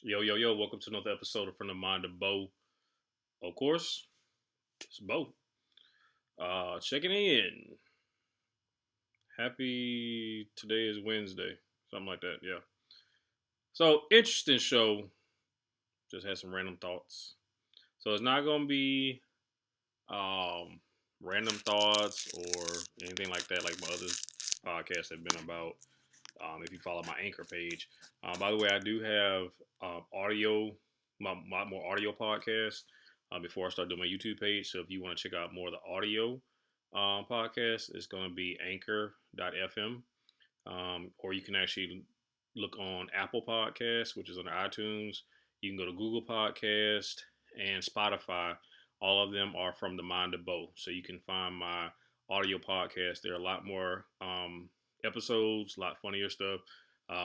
Yo, yo, yo, welcome to another episode of From the Mind of Bo. Of course, it's Bo. Checking in. Happy, today is Wednesday. Something like that, yeah. So, interesting show. Just had some random thoughts. So, it's not going to be um, random thoughts or anything like that, like my other podcasts have been about. If you follow my Anchor page. By the way, I do have audio, my more audio podcasts before I start doing my YouTube page. So if you want to check out more of the audio podcast, it's going to be anchor.fm. Or you can actually look on Apple Podcasts, which is on iTunes. You can go to Google Podcast and Spotify. All of them are from the Mind of Bo. So you can find my audio podcast. There are a lot more episodes, a lot funnier stuff.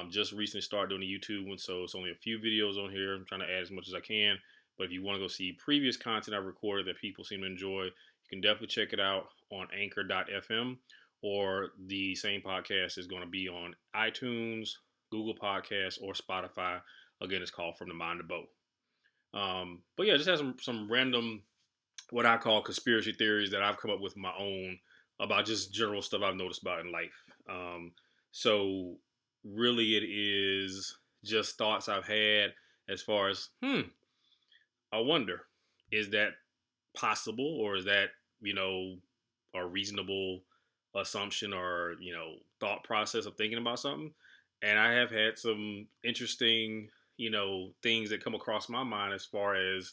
Just recently started doing the YouTube one, so it's only a few videos on here. I'm trying to add as much as I can. But if you want to go see previous content I've recorded that people seem to enjoy, you can definitely check it out on anchor.fm, or the same podcast is going to be on iTunes, Google Podcasts, or Spotify. Again, it's called From the Mind of Bo. But yeah, just have some random, what I call conspiracy theories that I've come up with my own about just general stuff I've noticed about in life. So really it is just thoughts I've had as far as, I wonder, is that possible, or is that, a reasonable assumption or, thought process of thinking about something? And I have had some interesting, things that come across my mind as far as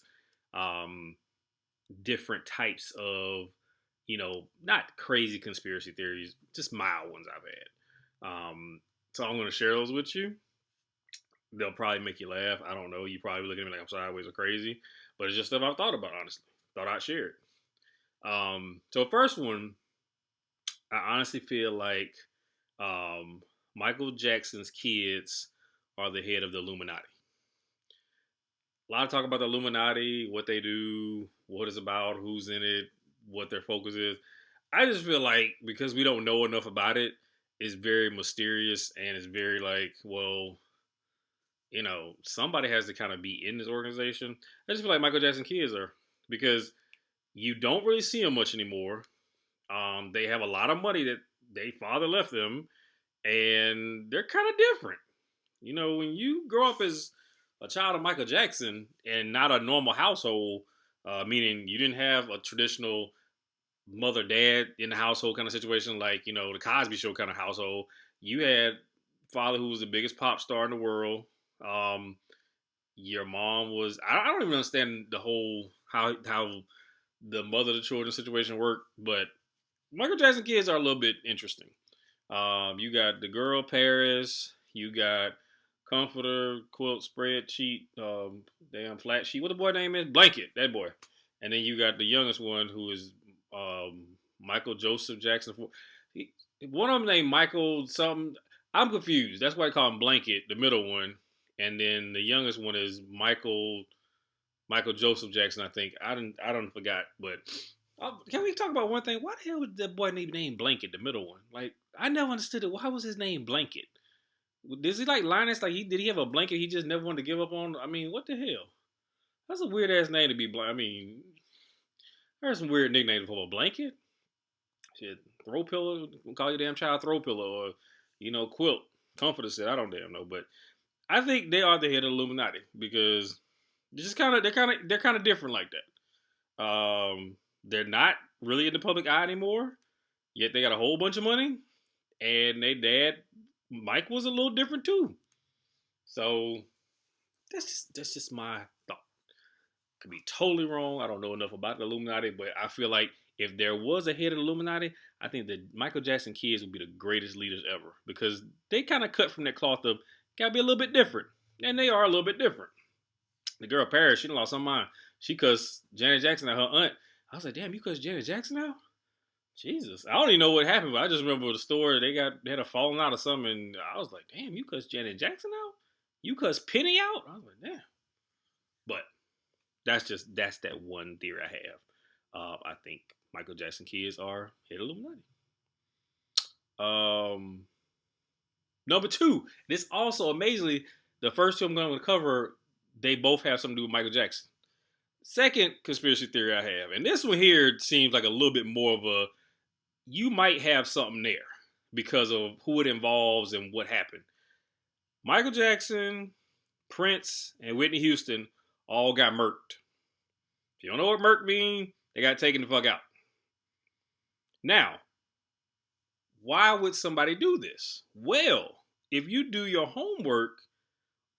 different types of, not crazy conspiracy theories, just mild ones I've had. So I'm going to share those with you. They'll probably make you laugh. I don't know. You probably looking at me like I'm sideways or crazy, but it's just stuff I've thought about, honestly. Thought I'd share it. So the first one, I honestly feel like Michael Jackson's kids are the head of the Illuminati. A lot of talk about the Illuminati, what they do, what it's about, who's in it, what their focus is. I just feel like because we don't know enough about it, it's very mysterious and it's very like, well, somebody has to kind of be in this organization. I just feel like Michael Jackson kids are, because you don't really see them much anymore. They have a lot of money that their father left them, and they're kind of different. When you grow up as a child of Michael Jackson and not a normal household, meaning you didn't have a traditional mother dad in the household kind of situation, like the Cosby Show kind of household. You had father who was the biggest pop star in the world. Your mom was, I don't even understand the whole how the mother of the children situation worked, but Michael Jackson kids are a little bit interesting. You got the girl Paris, you got comforter, quilt, spread sheet, damn flat sheet. What the boy name is? Blanket, that boy. And then you got the youngest one who is Michael Joseph Jackson. One of them named Michael something. I'm confused. That's why I call him Blanket, the middle one. And then the youngest one is Michael Joseph Jackson, I think. I don't forgot, but can we talk about one thing? Why the hell was that boy named Blanket, the middle one? Like, I never understood it. Why was his name Blanket? Does he like Linus? Like, did he have a blanket he just never wanted to give up on? I mean, what the hell? That's a weird ass name to be blank. I mean, there's some weird nicknames for a blanket. Shit, throw pillow. Call your damn child throw pillow, or quilt. Comforter said, I don't damn know, but I think they are the head of the Illuminati because they're kind of different like that. They're not really in the public eye anymore. Yet they got a whole bunch of money, and their dad Mike was a little different too. So that's just my thought. Could be totally wrong. I don't know enough about the Illuminati, but I feel like if there was a head of the Illuminati, I think the Michael Jackson kids would be the greatest leaders ever because they kind of cut from that cloth of gotta be a little bit different, and they are a little bit different. The girl Paris, she lost her mind. She cussed Janet Jackson at her aunt. I was like, damn, you cussed Janet Jackson out? Jesus, I don't even know what happened, but I just remember the story. They had a falling out or something. And I was like, damn, you cussed Janet Jackson out? You cussed Penny out? I was like, damn. But that's that one theory I have. I think Michael Jackson kids are head Illuminati. Number two, this also amazingly the first two I'm going to cover they both have something to do with Michael Jackson. Second conspiracy theory I have, and this one here seems like a little bit more of a, you might have something there because of who it involves and what happened. Michael Jackson, Prince, and Whitney Houston all got murked. If you don't know what murk means, they got taken the fuck out. Now, why would somebody do this? Well, if you do your homework,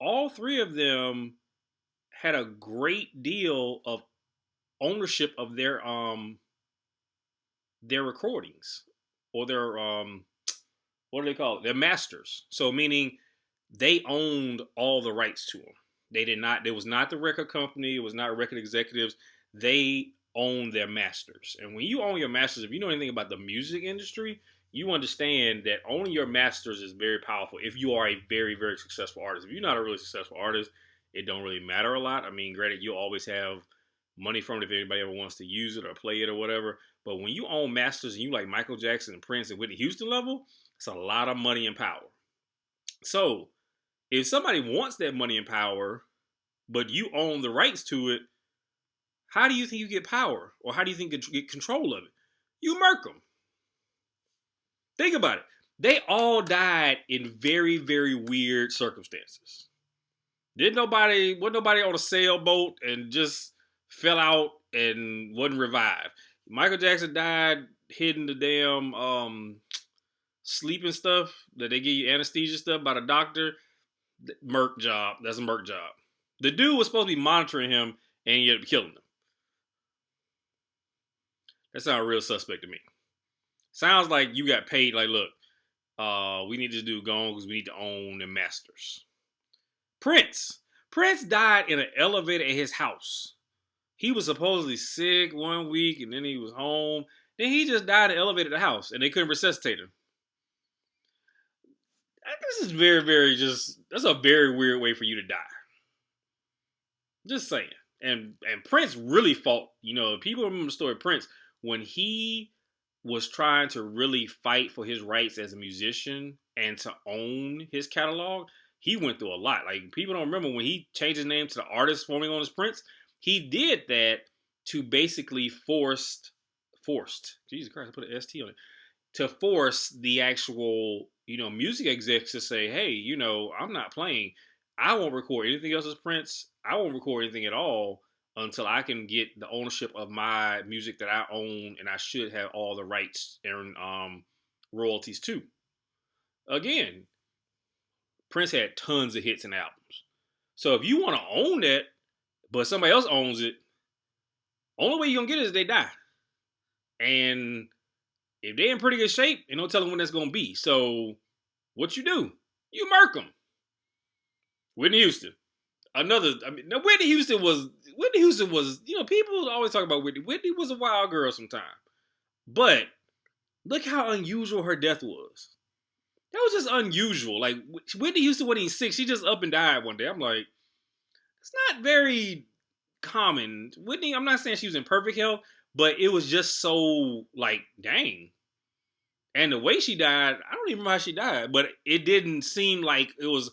all three of them had a great deal of ownership of their recordings or their what do they call it? Their masters. So meaning they owned all the rights to them. They did not. It was not the record company. It was not record executives. They owned their masters. And when you own your masters, if you know anything about the music industry, you understand that owning your masters is very powerful if you are a very, very successful artist. If you're not a really successful artist, it don't really matter a lot. I mean, granted, you'll always have money from it if anybody ever wants to use it or play it or whatever. But when you own masters and you like Michael Jackson and Prince and Whitney Houston level, it's a lot of money and power. So if somebody wants that money and power, but you own the rights to it, how do you think you get power? Or how do you think you get control of it? You murk them. Think about it. They all died in very, very weird circumstances. Wasn't nobody on a sailboat and just fell out and wasn't revived. Michael Jackson died hitting the damn sleeping stuff that they give you anesthesia stuff by the doctor. Merc job. That's a merc job. The dude was supposed to be monitoring him and he ended up killing him. That sounds real suspect to me. Sounds like you got paid. Like, look, we need to do gone because we need to own the masters. Prince died in an elevator at his house. He was supposedly sick 1 week and then he was home. Then he just died in an elevator at the house and they couldn't resuscitate him. This is very, very that's a very weird way for you to die. Just saying. And Prince really fought. You know, people remember the story of Prince when he was trying to really fight for his rights as a musician and to own his catalog. He went through a lot. Like, people don't remember when he changed his name to the artist formerly known as Prince. He did that to basically forced. Jesus Christ, I put an ST on it. To force the actual, music execs to say, hey, I'm not playing. I won't record anything else as Prince. I won't record anything at all until I can get the ownership of my music that I own and I should have all the rights and royalties to. Again, Prince had tons of hits and albums. So if you want to own that, but somebody else owns it, only way you're going to get it is they die. And if they're in pretty good shape, ain't no telling when that's going to be. So what you do? You murk them. Whitney Houston. Whitney Houston was, people always talk about Whitney. Whitney was a wild girl sometime. But look how unusual her death was. That was just unusual. Like, Whitney Houston wasn't even sick. She just up and died one day. I'm like, it's not very common. Whitney, I'm not saying she was in perfect health, but it was just so, like, dang. And the way she died, I don't even remember how she died, but it didn't seem like it was,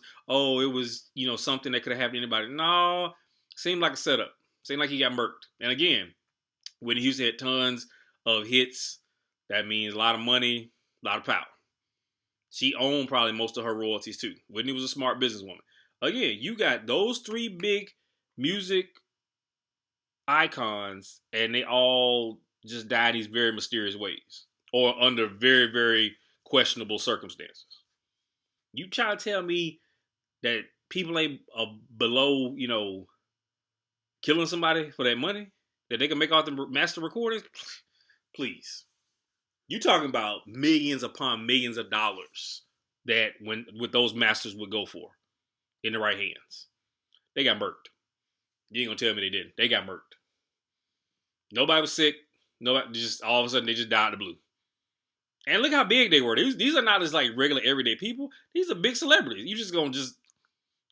something that could have happened to anybody. No, seemed like a setup. Seemed like he got murked. And again, Whitney Houston had tons of hits. That means a lot of money, a lot of power. She owned probably most of her royalties too. Whitney was a smart businesswoman. Again, you got those three big music icons, and they all just died these very mysterious ways or under very, very questionable circumstances. You try to tell me that people ain't below, killing somebody for that money, that they can make all the master recordings? Please. You talking about millions upon millions of dollars that with those masters would go for in the right hands. They got murked. You ain't gonna tell me they didn't. They got murked. Nobody was sick. Nobody, just all of a sudden they just died in the blue. And look how big they were. These are not just like regular everyday people. These are big celebrities.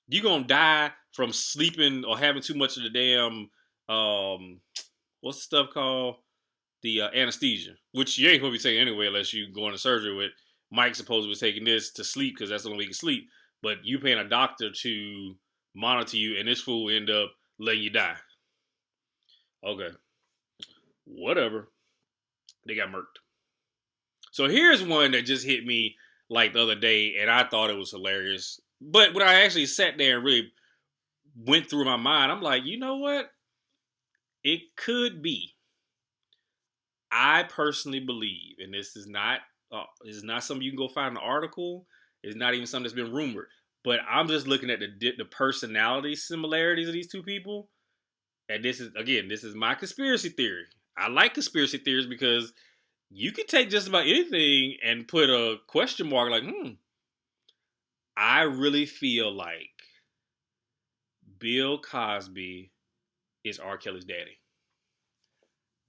You're gonna die from sleeping or having too much of the damn what's the stuff called? The anesthesia, which you ain't supposed to be taking anyway unless you go into surgery with. Mike supposedly was taking this to sleep because that's the only way he can sleep. But you paying a doctor to monitor you, and this fool end up letting you die. Okay, whatever. They got murked. So here's one that just hit me like the other day, and I thought it was hilarious. But when I actually sat there and really went through my mind, I'm like, you know what? It could be. I personally believe, and this is not something you can go find in an article. It's not even something that's been rumored. But I'm just looking at the personality similarities of these two people, and this is my conspiracy theory. I like conspiracy theories because you can take just about anything and put a question mark like, I really feel like Bill Cosby is R. Kelly's daddy.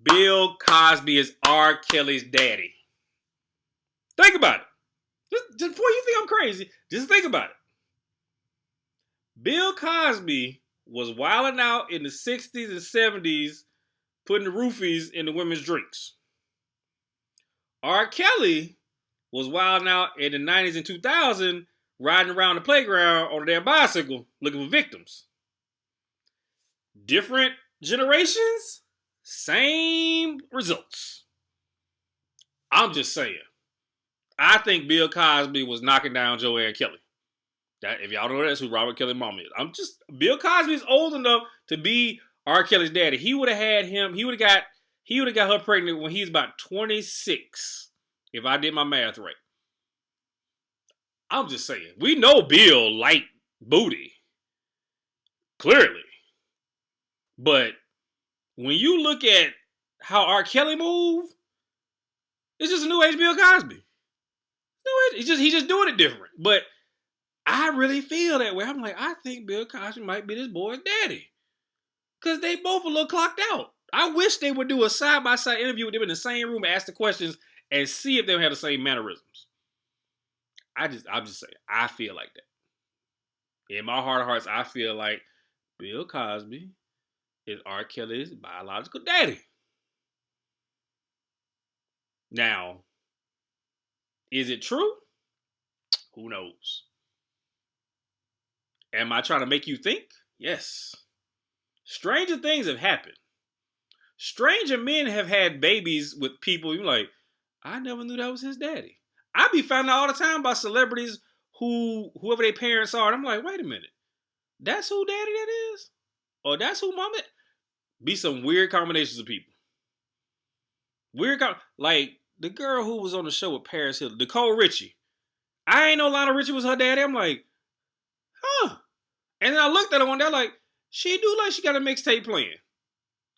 Bill Cosby is R. Kelly's daddy. Think about it. Just before you think I'm crazy, just think about it. Bill Cosby was wilding out in the 60s and 70s, putting the roofies in the women's drinks. R. Kelly was wilding out in the 90s and 2000s, riding around the playground on a damn bicycle looking for victims. Different generations, same results. I'm just saying. I think Bill Cosby was knocking down Joanne Kelly. That, if y'all don't know, that's who Robert Kelly's mom is. Bill Cosby's old enough to be R. Kelly's daddy. He would have had him. He would have got her pregnant when he was about 26, if I did my math right. I'm just saying. We know Bill liked booty. Clearly. But when you look at how R. Kelly moved, it's just a new age Bill Cosby. He's just doing it different. But I really feel that way. I'm like, I think Bill Cosby might be this boy's daddy. Because they both a little clocked out. I wish they would do a side-by-side interview with them in the same room, ask the questions, and see if they have the same mannerisms. I'm just saying, I feel like that. In my heart of hearts, I feel like Bill Cosby is R. Kelly's biological daddy. Now, is it true? Who knows? Am I trying to make you think? Yes. Stranger things have happened. Stranger men have had babies with people. You're like, I never knew that was his daddy. I be finding out all the time by celebrities whoever their parents are. And I'm like, wait a minute. That's who daddy that is? Or that's who mama? Be some weird combinations of people. Like the girl who was on the show with Paris Hilton, Nicole Richie. I ain't know Lionel Richie was her daddy. I'm like, huh. And then I looked at her one day, like, she do like she got a mixtape playing.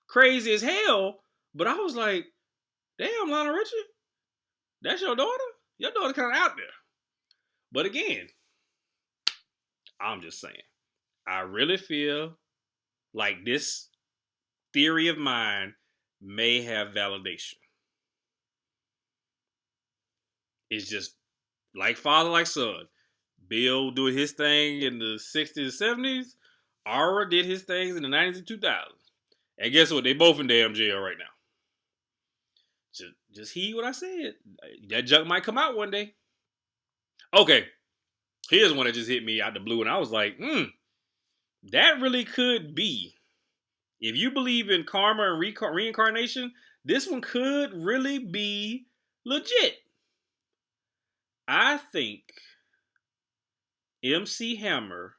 Crazy as hell. But I was like, damn, Lionel Richie, that's your daughter? Your daughter kind of out there. But again, I'm just saying, I really feel like this theory of mine may have validation. It's just like father, like son. Bill doing his thing in the 60s and 70s. Ara did his things in the 90s and 2000s. And guess what? They both in damn jail right now. Just heed what I said. That junk might come out one day. Okay. Here's one that just hit me out the blue. And I was like, that really could be. If you believe in karma and reincarnation, this one could really be legit. I think MC Hammer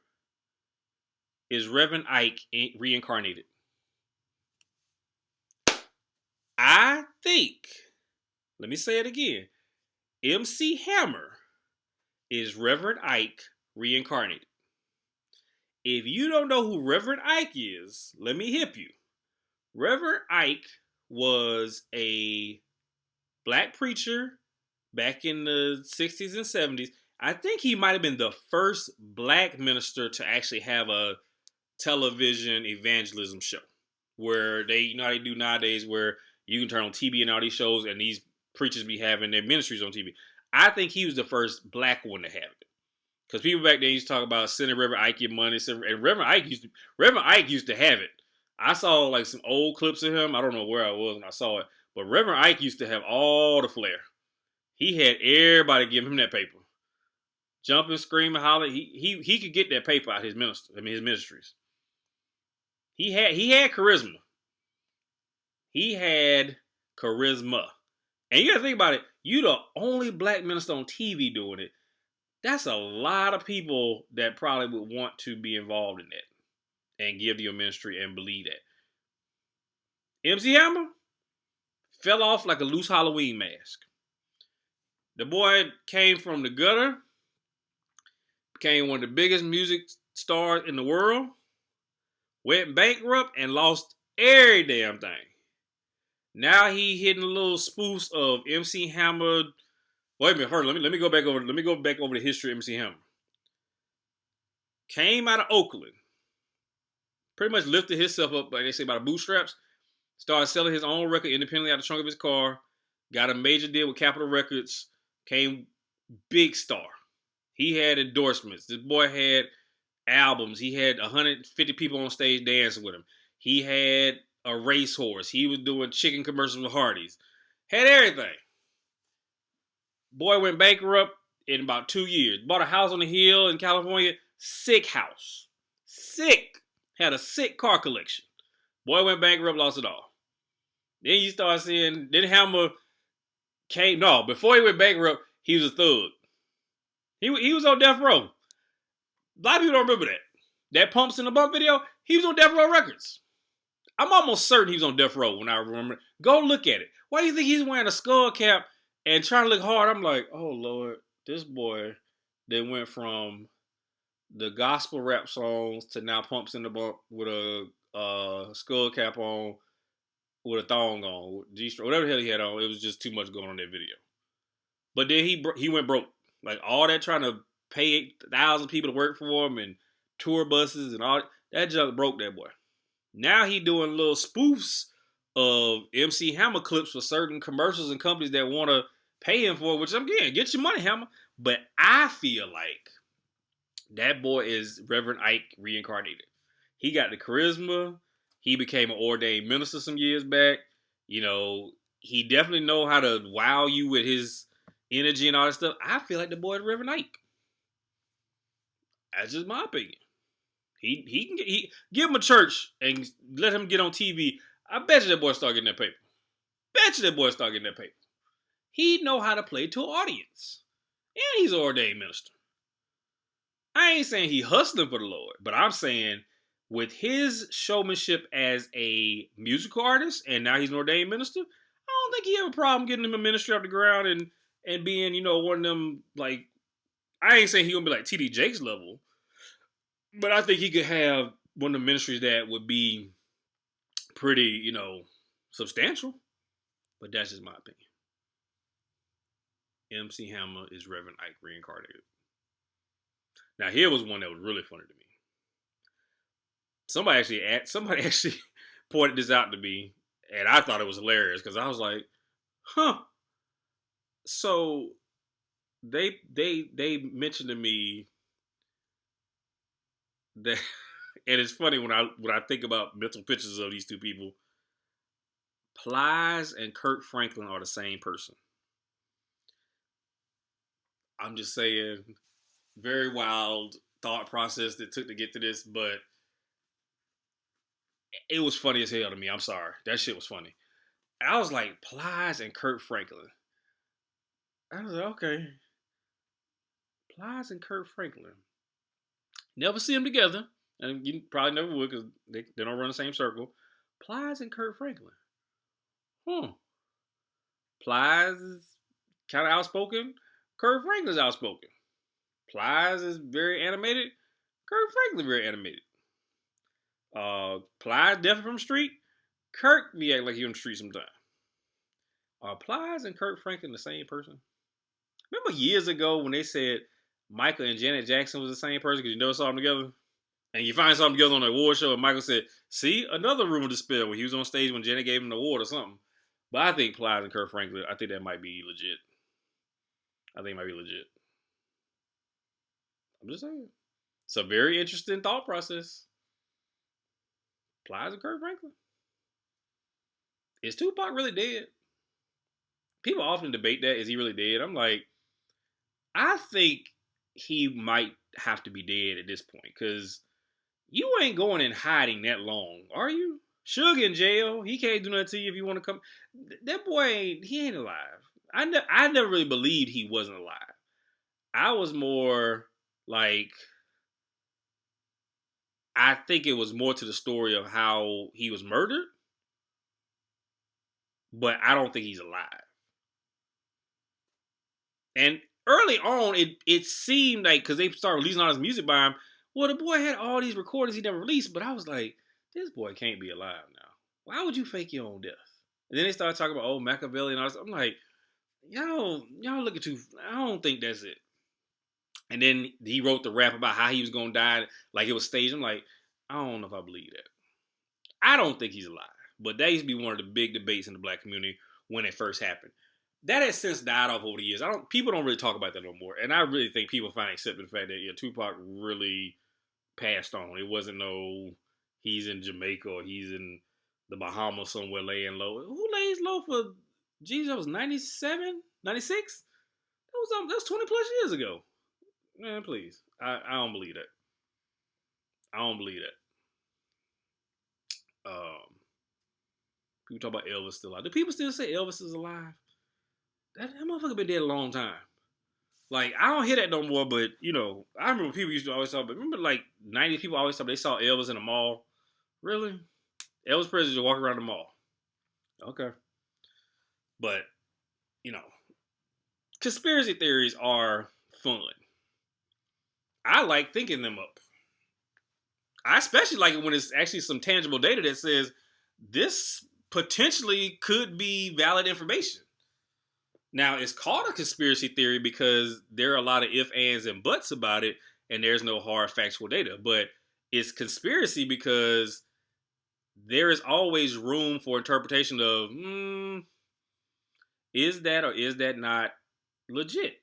is Reverend Ike reincarnated. I think, let me say it again, MC Hammer is Reverend Ike reincarnated. If you don't know who Reverend Ike is, let me hip you. Reverend Ike was a black preacher back in the 60s and 70s. I think he might have been the first black minister to actually have a television evangelism show where they, you know how they do nowadays, where you can turn on TV and all these shows and these preachers be having their ministries on TV. I think he was the first black one to have it. Because people back then used to talk about sending Reverend Ike your money. And Reverend Ike used to have it. I saw like some old clips of him. I don't know where I was when I saw it. But Reverend Ike used to have all the flair. He had everybody give him that paper. jumping, screaming, hollering. He could get that paper out his his ministries. He had charisma. He had charisma. And you gotta think about it. You the only black minister on TV doing it. That's a lot of people that probably would want to be involved in that and give to your ministry and believe that. MC Hammer fell off like a loose Halloween mask. The boy came from the gutter, became one of the biggest music stars in the world, went bankrupt, and lost every damn thing. Now he hitting little spoofs of MC Hammer. Wait a minute, hold on. Let me go back over. Let me go back over the history of MC Hammer. Came out of Oakland, pretty much lifted himself up, like they say, by the bootstraps. Started selling his own record independently out the trunk of his car. Got a major deal with Capitol Records. Came big star. He had endorsements. This boy had albums. He had 150 people on stage dancing with him. He had a racehorse. He was doing chicken commercials with Hardee's. Had everything. Boy went bankrupt in about 2 years. Bought a house on the hill in California. Sick house. Sick. Had a sick car collection. Boy went bankrupt, lost it all. Then you start seeing, then Hammer came, no, before he went bankrupt, he was a thug. He was on Death Row. A lot of people don't remember that. That Pumps in the Bump video, he was on Death Row Records. I'm almost certain he was on Death Row when I remember. Go look at it. Why do you think he's wearing a skull cap and trying to look hard? I'm like, oh Lord, this boy that went from the gospel rap songs to now Pumps in the Bump with a skull cap on, with a thong on, G-string, whatever the hell he had on. It was just too much going on in that video. But then he went broke. Like all that trying to pay 8,000 people to work for him and tour buses and all that junk broke that boy. Now he doing little spoofs of MC Hammer clips for certain commercials and companies that want to pay him for it, which I'm getting. Get your money, Hammer. But I feel like that boy is Reverend Ike reincarnated. He got the charisma. He became an ordained minister some years back. You know, he definitely know how to wow you with his energy and all that stuff. I feel like the boy is Reverend Ike. That's just my opinion. He can give him a church and let him get on TV. I bet you that boy start getting that paper. Bet you that boy start getting that paper. He know how to play to an audience. And he's an ordained minister. I ain't saying he hustling for the Lord, but I'm saying with his showmanship as a musical artist, and now he's an ordained minister, I don't think he have a problem getting him a ministry off the ground and being, you know, one of them, like, I ain't saying he gonna be like TD Jakes level, but I think he could have one of the ministries that would be pretty, you know, substantial. But that's just my opinion. MC Hammer is Reverend Ike reincarnated. Now here was one that was really funny to me. Somebody actually pointed this out to me, and I thought it was hilarious because I was like, huh. So they mentioned to me that, and it's funny when I think about mental pictures of these two people. Plies and Kirk Franklin are the same person. I'm just saying, very wild thought process that took to get to this, but it was funny as hell to me. I'm sorry. That shit was funny. I was like, Plies and Kirk Franklin. I was like, okay. Plies and Kirk Franklin. Never see them together. And you probably never would because they don't run the same circle. Plies and Kirk Franklin. Plies is kind of outspoken. Kirk Franklin's outspoken. Plies is very animated. Kirk Franklin very animated. Plies definitely from the street. Kirk be acting like he on the street sometimes. Are Plies and Kirk Franklin the same person? Remember years ago when they said Michael and Janet Jackson was the same person because you never saw them together? And you find something together on the award show and Michael said, see, another rumor to spill when he was on stage when Janet gave him the award or something. But I think Plies and Kirk Franklin, I think that might be legit. I think it might be legit. I'm just saying. It's a very interesting thought process. Plies and Kirk Franklin. Is Tupac really dead? People often debate that. Is he really dead? I'm like, I think he might have to be dead at this point because you ain't going in hiding that long, are you? Suge in jail. He can't do nothing to you if you want to come. That boy he ain't alive. I never really believed he wasn't alive. I was more like, I think it was more to the story of how he was murdered, but I don't think he's alive. And early on, it seemed like, because they started releasing all his music by him, well, the boy had all these recordings he never released, but I was like, this boy can't be alive now. Why would you fake your own death? And then they started talking about, oh, Machiavelli and all this. I'm like, y'all look at you. I don't think that's it. And then he wrote the rap about how he was going to die, like it was staged. I'm like, I don't know if I believe that. I don't think he's alive. But that used to be one of the big debates in the black community when it first happened. That has since died off over the years. People don't really talk about that no more. And I really think people finally accepted the fact that Tupac really passed on. It wasn't no he's in Jamaica or he's in the Bahamas somewhere laying low. Who lays low for Jesus? That was 97? 96? That was 20 plus years ago. Man, please. I don't believe that. I don't believe that. People talk about Elvis still alive. Do people still say Elvis is alive? That motherfucker been dead a long time. Like, I don't hear that no more, but, I remember people used to always talk, but remember, like, 90s people always talk, they saw Elvis in the mall. Really? Elvis Presley just walk around the mall. Okay. But, conspiracy theories are fun. I like thinking them up. I especially like it when it's actually some tangible data that says this potentially could be valid information. Now, it's called a conspiracy theory because there are a lot of ifs, ands, and buts about it, and there's no hard factual data. But it's conspiracy because there is always room for interpretation of, is that or is that not legit?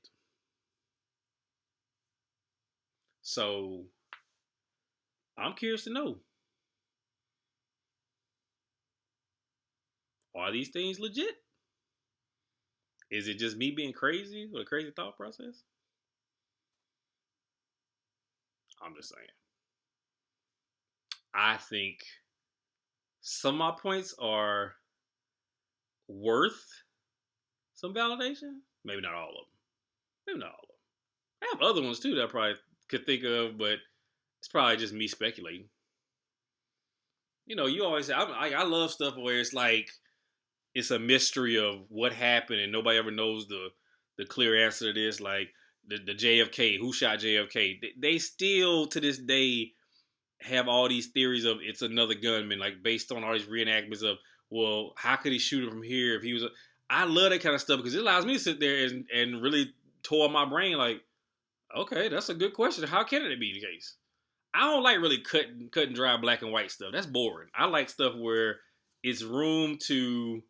So, I'm curious to know. Are these things legit? Is it just me being crazy with a crazy thought process? I'm just saying. I think some of my points are worth some validation. Maybe not all of them. Maybe not all of them. I have other ones too that I probably could think of, but it's probably just me speculating. You always say, I love stuff where it's like, it's a mystery of what happened and nobody ever knows the clear answer to this. Like the JFK, who shot JFK? They still to this day have all these theories of it's another gunman, like based on all these reenactments of, well, how could he shoot him from here if he was I love that kind of stuff because it allows me to sit there and really toil my brain like, okay, that's a good question. How can it be the case? I don't like really cut and dry black and white stuff. That's boring. I like stuff where it's room for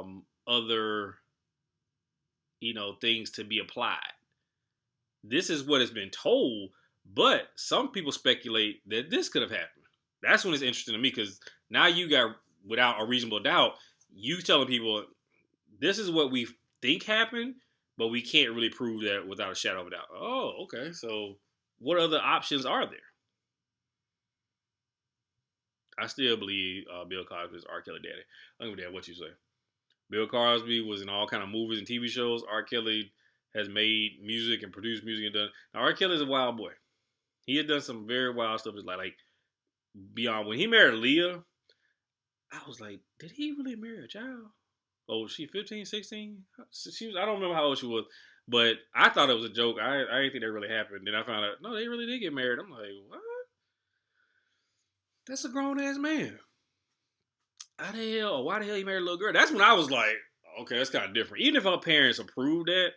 other things to be applied. This is what has been told, but some people speculate that this could have happened. That's when it's interesting to me because now you got, without a reasonable doubt, you telling people this is what we think happened, but we can't really prove that without a shadow of a doubt. Oh, okay. So what other options are there? I still believe Bill Cosby is R. Kelly daddy. I don't give a damn what you say. Bill Cosby was in all kind of movies and TV shows. R. Kelly has made music and produced music and done. Now, R. Kelly is a wild boy. He had done some very wild stuff. It's like beyond. When he married Leah, I was like, did he really marry a child? Oh, was she 15, 16? She was, I don't remember how old she was, but I thought it was a joke. I didn't think that really happened. Then I found out, no, they really did get married. I'm like, what? That's a grown ass man. Why the hell he married a little girl? That's when I was like, okay, that's kind of different. Even if our parents approved that,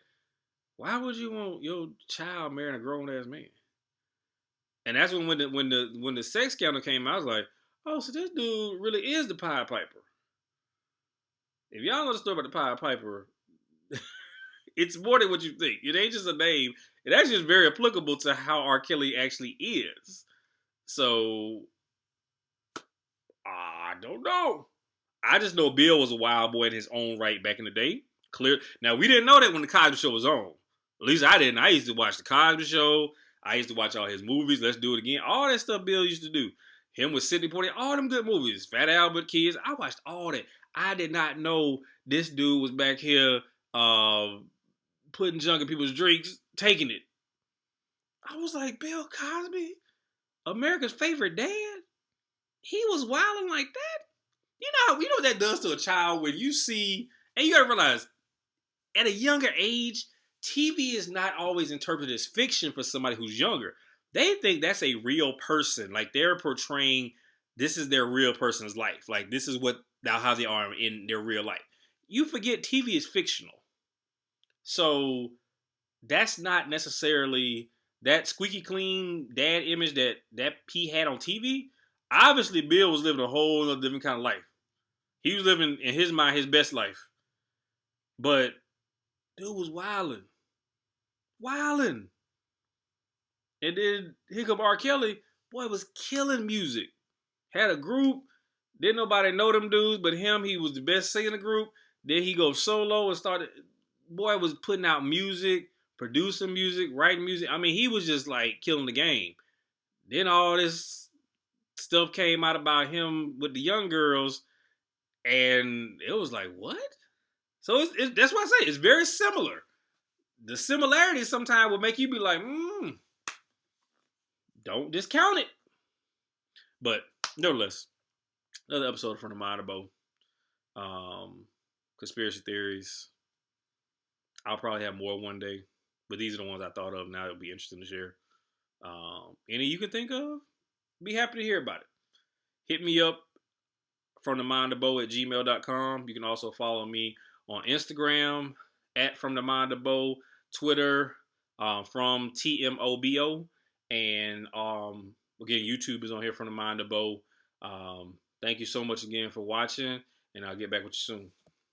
why would you want your child marrying a grown ass man? And that's when the sex scandal came out, I was like, oh, so this dude really is the Pied Piper. If y'all know the story about the Pied Piper, it's more than what you think. It ain't just a name. It actually is very applicable to how R. Kelly actually is. So, I don't know. I just know Bill was a wild boy in his own right back in the day. Clear. Now we didn't know that when the Cosby Show was on. At least I didn't. I used to watch the Cosby Show. I used to watch all his movies. Let's Do It Again. All that stuff Bill used to do. Him with Sidney Poitier. All them good movies. Fat Albert Kids. I watched all that. I did not know this dude was back here putting junk in people's drinks, taking it. I was like, Bill Cosby, America's favorite dad? He was wilding like that? You know what that does to a child when you see, and you gotta realize, at a younger age, TV is not always interpreted as fiction for somebody who's younger. They think that's a real person. Like they're portraying this is their real person's life. Like this is how they are in their real life. You forget TV is fictional. So that's not necessarily that squeaky clean dad image that he had on TV. Obviously, Bill was living a whole other different kind of life. He was living, in his mind, his best life. But dude was wilding. Wilding. And then here come R. Kelly. Boy, was killing music. Had a group. Didn't nobody know them dudes but him. He was the best singer in the group. Then he goes solo and started. Boy was putting out music, producing music, writing music. I mean, he was just like killing the game. Then all this stuff came out about him with the young girls. And it was like, what? So that's what I say. It's very similar. The similarities sometimes will make you be like, don't discount it. But nevertheless, another episode from the Mind of Bo. Conspiracy theories. I'll probably have more one day. But these are the ones I thought of now. It'll be interesting to share. Any you can think of? Be happy to hear about it. Hit me up from the mind of Bo at gmail.com. You can also follow me on Instagram at from the mind of Bo, Twitter from TMOBO, and again, YouTube is on here from the mind of Bo. Thank you so much again for watching, and I'll get back with you soon.